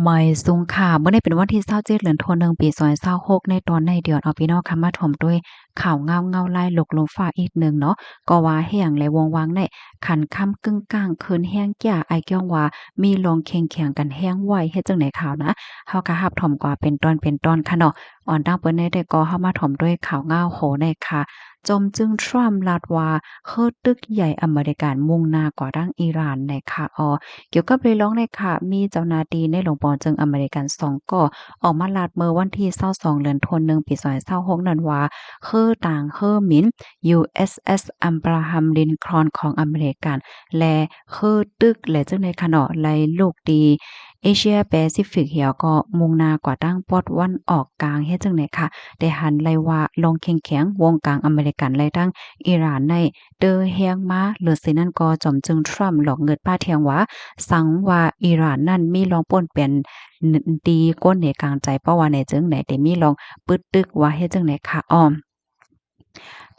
ไม่สูงค่ะเมื่อได้เป็นวันที่27เดือนธันวาคมปี2026ในตอนในเดือนเอาพี่น้องค่ะมาถ่อมด้วยข่าวเงาไล่หลกลงฟ้าอีกหนึ่งเนาะก็ว่าแห้งและวงวางในขันค่ำกึ่งกลางคืนแห้งแก่ไอ้เกี้ยงว่ามีลองเคียงกันแห้งไว้เฮ็ดจังไหนข่าวนะเฮาก็รับถ่อมกว่าเป็นตอนค่ะเนาะอ่อนตั้งเปิ้นได้ก็เฮามาถ่อมด้วยข่าวเงาโหในค่ะจมจึงทรัมป์ลาดว่าเฮิดตึกใหญ่อเมริกันมุ่งหน้ากว่าดังอิหร่านในค่ะเกี่ยวกับเรื่องร้องในค่ะมีเจ้าหน้าที่ในหลวงปอจึงอเมริกัน2ก่อออกมาลาดเมื่อวันที่22เดือนธันวาคมปี2026นั้นว่าคือต่างคือหมิน USS Abraham Lincoln ของอเมริกันและคือตึกและจึงในขณะไลลูกดีเอเชียแปซิฟิกเหี่ยวก็มุ่งหน้ากว่าตั้งปอดวันออกกลางเฮ็ดจังได๋ค่ะได้หันไลว่าลงแข็งๆวงกลางอเมริกันและทั้งอิหร่านในเดอแฮงมาหรือสินั่นก็จอมจึงทรัมป์หลอกเงิดป้าเทียงว่าสังว่าอิหร่านนั่นมีลองป่นเป็นดีก้นในกลางใจเพราะว่าในจึงไหนได้มีลองปึดตึกว่าเฮ็ดจังได๋ค่ะ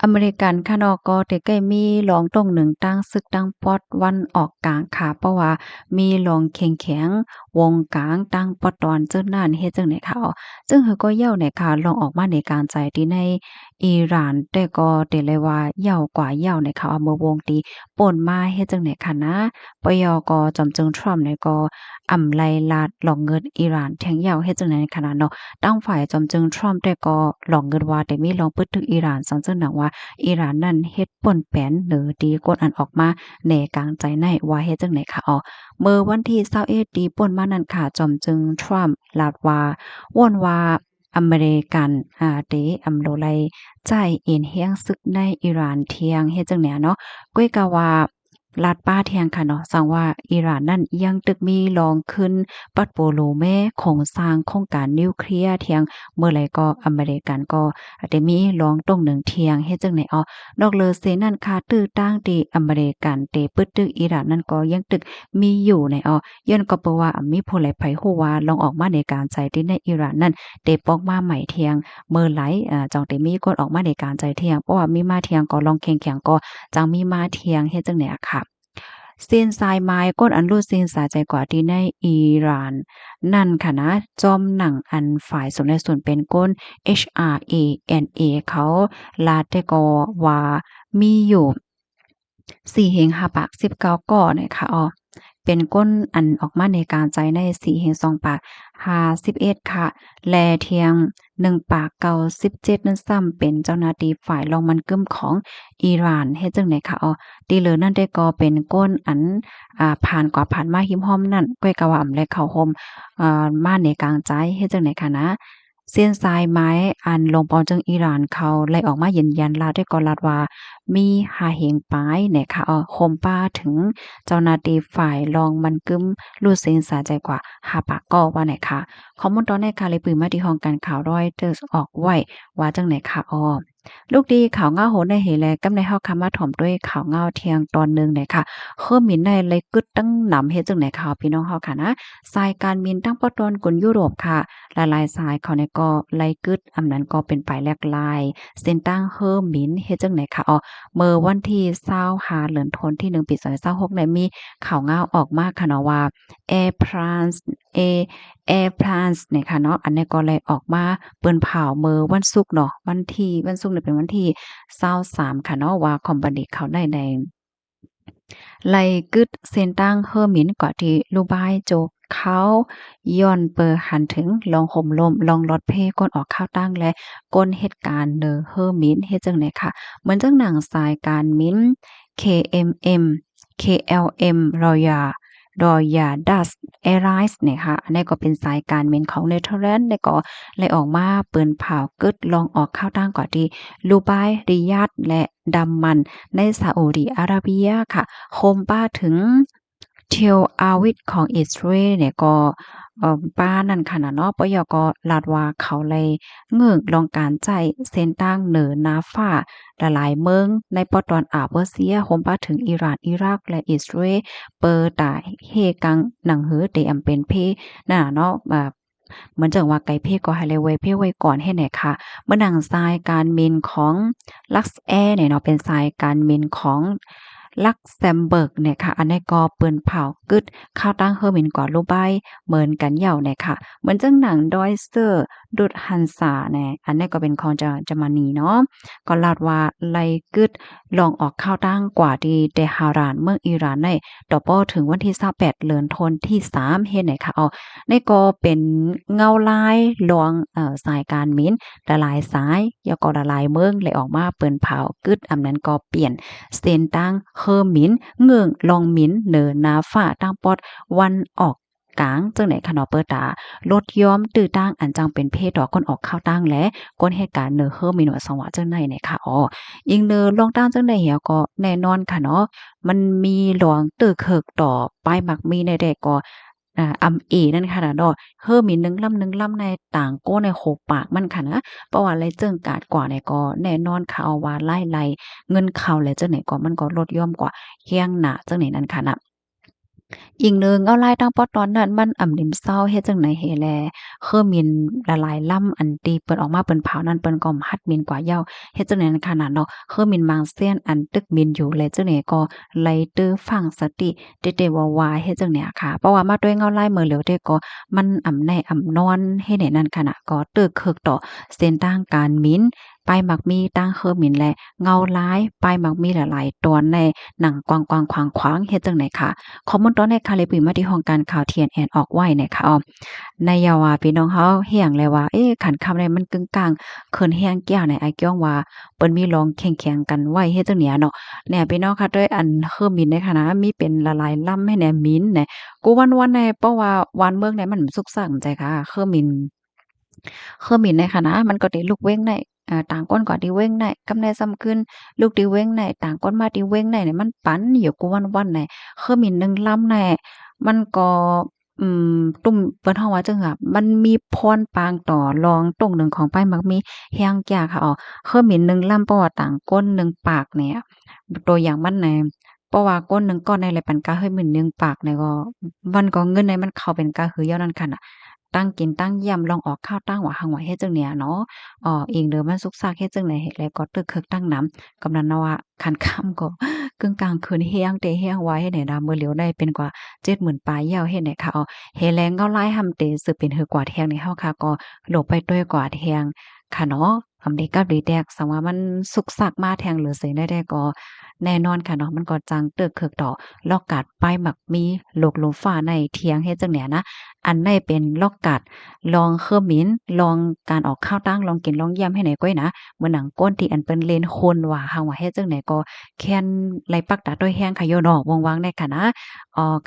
อเมริกันค่ะเนาะก็ได้ใกล้มีรองตรงหนึ่งตั้งศึกตั้งปอดวันออกกลางค่ะเพราะว่ามีรองแข็งๆวงกลางตั้งปอดตอนเจิ้นนั่นเฮ็ดจังได๋ค่ะซึ่งเฮาก็เย้าในค่ะลองออกมาในกลางใจที่ในอิหร่านแต่ก็ได้เลยว่าเย้ากว่าเย้าในค่ะเมื่อวงตีป่นมาเฮ็ดจังได๋ค่ะนะปยก็จอมจึงทรัมป์เนี่ยก็อำไลลาดหลอกเงินอิหร่านแทงเย้าเฮ็ดจังได๋ขนาดเนาะตั้งฝ่ายจอมจึงทรัมป์แต่ก็หลอกเงินว่าได้มีลองปึดถึกอิหร่านซังซึ่งหนังว่า อิหร่านนั้นเฮ็ดป่นแปนหรือตีกดอันออกมาแหน่กลางใจในว่าเฮ็ดจังได๋ค่ะเมื่อวันที่21ตีป่นมานั้นค่ะจอมจึงทรัมป์ลาดว่าว่อนว่าอเมริกันเตอำโลไลใจเอ็นเฮียงซึกในอิหร่านเทียงเฮ็ดจังแหนเนาะก้อยกะว่าลาดป้าเทียงค่ะเนาะสั่งว่าอิหร่านนั้นยังตึกมีลองขึ้นปัดโปโลแม่ของสร้างโครงการนิวเคลียร์เทียงเมื่อไรก็อเมริกันก็ได้มีลองตรงหนึ่งเทียงเฮ็ดจังไหนนอกเลอเซนั่นค่ะตื้อตั้งที่อเมริกันเตปึดตึกอิหร่านนั่นก็ยังตึกมีอยู่ในย้อนก็เพราะว่ามีผู้หลายไผฮู้ว่าลองออกมาในการใจที่ในอิหร่านนั้นเตปอกมาใหม่เทียงเมื่อไหลจังเตมีคนออกมาในการใจเทียงเพราะว่ามีมาเทียงก็ลองแข็งๆก็จังมีมาเทียงเฮ็ดจังไหนอะค่ะเส้นสายไม้ก้นอันรูดเส้นสายใจกว่าที่ในอิหร่านนั่นค่ะนะจอมหนังอันฝ่ายสมในส่วนเป็นก้น HRANA เขาลาแต่ก็ว่ามีอยู่4เฮง5ปาก19ก้อเนี่ยค่ะเป็นก้นอันออกมาในการใจใน4เฮง2ปาก51ค่ะแลเทียง1ปากเก่า17นั่นซ้ำเป็นเจ้าหน้าที่ฝ่ายลองมันกึมของอิหร่านเฮ็ดจังได๋ค่ะตีเหลือนั่นได้ก็เป็นก้นอันผ่านกว่าผ่านมาหิมห้อมนั่นก้อยกะว่าอำและเข้าห่มมาในกลางใจเฮ็ดจังได๋ค่ะนะเส้นสายไม้อันลงปอนจึงอิหร่านเขาไล่ออกมายืนยันลาวได้ก็ลาดว่ามี5เหงปายเนี่ยค่ะโคมป้าถึงเจ้าหน้าที่ฝ่ายรองมันกึมรู้เส้นสายใจกว่า5ปากก็ว่าไหนค่ะข้อมูลตอนในค่ะเลยปืนมาที่ห้องการข่าว Reuters ออกไว้ว่าจังไหนค่ะลูกดีข่าวเงาโหนได้เฮแลกำในเฮาคำมาถ่อมด้วยข่าวเงาเที่ยงตอนหนึ่งไหนค่ะเคือมินในเลยกึดตั้งหนำเฮ็ดจังไหนค่ะพี่น้องเฮาค่ะนะสายการมินตั้งปอตอนกลยุโรปค่ะหลายๆสายเขาเนี่ยก็ไล่กึดอำนั้นก็เป็นไปแลกลายเส้นตั้งเฮิอมินเฮ็ดจังไหนค่ะเมื่อวันที่25เดือนธันวาคมที่1ปี2026ได้มีข่าวเงาออกมาค่ะเนาะว่า Air France Air France เนี่ยค่ะเนาะอันนี้ก็เลยออกมาเปิ้นเผามื้อวันศุกร์เนาะวันศุกร์เนี่ยเป็นวันที่23ค่ะเนาะว่าคอมพานีเขาได้ไลกึดเส้นตั้งเฮอหมินกว่าที่ลูบายโจกเขาย้อนเปอหันถึงลองห่มลมลองลดเพก้นออกข้าวตั้งและก้นเหตุการณ์เนอเฮอหมินเฮ็ดจังได๋ค่ะเหมือนจังหนังสายการมิ้น KMM KLM Royal Dutch Airlines เนี่ยค่ะอันนี้ก็เป็นสายการบินของเนเธอร์แลนด์ได้ก็เลยออกมาเปิ้นเผากึดลองออกข้าวตั้งก่อนที่ดูไบริยาดและดัมมันในซาอุดิอาระเบียค่ะโคมป้าถึงเทลอาวิดของอิสราเอลเนี่ยก็ป้านั่นค่ะนะเนาะปยก็ลาดว่าเขาเลยเงึกลองการใจเส้นตั้งเหนือนาฟ้าหลายๆเมืองในปอตอนอาเปอร์เซียโฮมป้าถึงอิหร่านอิรักและอิสราเอลเปิดตาเฮกังหนังหือเตอำเป็นเพน่ะเนาะเหมือนจังว่าไก่เพก็ให้เลยไว้เพไว้ก่อนให้แหน่ค่ะเมื่อหนังทรายการบินของ Lux Air เนี่ยเนาะเป็นสายการบินของ ลักเซมเบิร์กเนี่ยค่ะอันนี้ก็เปิ้นเผากึดข้าวตั้งเฮอร์มินกว่าลูใบเหมือนกันเหย่าเนี่ยค่ะเหมือนจังหนังดอยเซอร์ดุดฮันซาเนี่ยอันนี้ก็เป็นของเยอรมนีเนาะก็ลาดว่าไลกึดลองออกข้าวตั้งกว่าที่เตหะรานเมืองอิหร่านในต่อป้อถึงวันที่28เดือนธันวาคมที่3เฮ็ดไหนค่ะนี่ก็เป็นเงาลายลวงสายการมิ้นละลายสายแล้วก็ละลายเมืองเลยออกมาเปิ้นเผากึดอำนั้นก็เปลี่ยนเส้นตั้งเฮอหมินเงืองลองหมินเหนือนาฟ้าตั้งปอดวันออกกลางจังไหนคะเนาะเปิดตาลดย้อมตื้อตั้งอันจังเป็นเพศดอกก้นออกข้าวตั้งและก้นเหตุการณ์เนอเฮอหมินว่าสังวะจังไหนเนี่ยค่ะยิงเนอลองตั้งจังได๋เหี่ยก็แน่นอนค่ะเนาะมันมีหลวงตื้อเคิกต่อปลายมักมีในแต่ก็อำเอนั่นค่ะนะเนาะเฮ้อมี1 ลำในต่างโก้ในโขปากมันค่ะนะเพราะว่าไรเจิงกาดกว่าเนี่ยก็แน่นอนค่ะเอาว่าไล่เงินเข้าแล้วจังไหนก็มันก็ลดย่อมกว่าเฮียงหน้าจังไหนนั่นค่ะน่ะ อีกหนึ่งเอาลายตั้งป๊อดตอนนั้นมันอ่ำลิมเศร้าเฮ็ดจั่งใดเฮแลคือมินละลายล่ำอันตีเปิ้นออกมาเปิ้นเผานั้นเปิ้นก็ฮัดมินกว่าเย้าเฮ็ดจั่งใดนั้นขนาดเนาะคือมินบางเสี้ยนอันตึกมินอยู่แลจั่งใดก็ไหลตื้อฟังสติเตๆวาๆเฮ็ดจั่งใดอะค่ะเพราะว่ามาด้วยเงาลายมือเหลียวเดก็มันอ่ำแน่อ่ำนอนเฮ็ดให้นั่นขนาดก็ตึกคึกต่อเส้นทางการมินปลายมักมีตั้งคือมินและเงาลายปลายมักมีหลายๆตอนในหนังกวางๆขวางๆเฮ็ดจั่งใดค่ะ ข้อมูลตอนในค่ะเลยปุ๋ยมาที่ห้องการข่าว TNN ออกไว้นะคะในยาว่าพี่น้องเฮาเฮียงเลยว่าขันคำใดมันกึ่งกลางเคินเฮียงแก้วในไอ้เกี้ยงว่าเปิ้นมีลองแข่งๆกันไว้เฮ็ดจังเนี้ยเนาะเนี่ยพี่น้องค่ะด้วยอันเคือมินในค่ะนะมีเป็นละลายล่ำให้แหน่มินแหน่กูวันๆในเพราะว่าวันเมืองไหนมันสุกสักใจค่ะเคือมินในค่ะนะมันก็ได้ลูกเว้งในต่างคนก็ที่เว้งในกำในซ้ำขึ้นลูกที่เว้งในต่างคนมาที่เว้งในเนี่ยมันปันอยู่กูวันๆในคือมินหนึ่งลำในมันก็ตุ่มเปิ้นฮ้องว่าจังอะมันมีพรปางต่อรองตรงหนึ่งของป้ายมักมีแฮงแก่ค่ะคือมินหนึ่งลำเพราะว่าต่างก้นหนึ่งปากเนี่ยตัวอย่างมันในเพราะว่าก้นหนึ่งก้อนในเลยปันกะเฮ้ยมื้อหนึ่งปากเนี่ยก็มันก็เงินในมันเข้าเป็นกะหือยาวนั้นคั่นน่ะ ตั้งกินตั้งยำลองออกข้าวตั้งหัวหังหัวเฮ็ดจังเนี่ยเนาะอิงเด้อมันสุกซากเฮ็ดจังไหนเฮ็ดแล้วก็ตึกคึกตั้งน้ำกำนันเนาะว่าคันค่ำก็กึ่งกลางคืนเฮียงเตเฮียงไว้เฮ็ดให้ดามื้อเหลียวได้เป็นกว่า70,000ปลายยาวเฮ็ดให้ค่ะเฮแลงเงาลายหำเตสือเป็นหือกว่าแทงในเฮาค่ะก็โลกไปด้วยกว่าแทงค่ะเนาะอำเดกับดีแดกสังว่ามันสุกซากมาแทงเหลือเสยได้ก็แน่นอนค่ะเนาะมันก็จังตึกคึกต่อลอกกัดป้ายหมักมีโลกลมฟ้าในเทียงเฮ็ดจังเนี่ยนะ อันใดเป็นลอกกัดลองเคอมิ้นลองการออกข้าวตั้งลองกินลองเยี่ยมให้ไหนก้อยนะเหมือนหนังก้นที่อันเปิ้นเลนคนว่าเฮาว่าเฮ็ดจังไดก็แค้นไหลปักตาด้วยแห้งค่ะโยเนาะว่างๆได้ค่ะนะ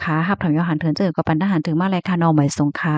ค่ะรับถอนยอหันเถินเจอก็ปันทหารถึงมาเลยค่ะเนาะหมายสงค่ะ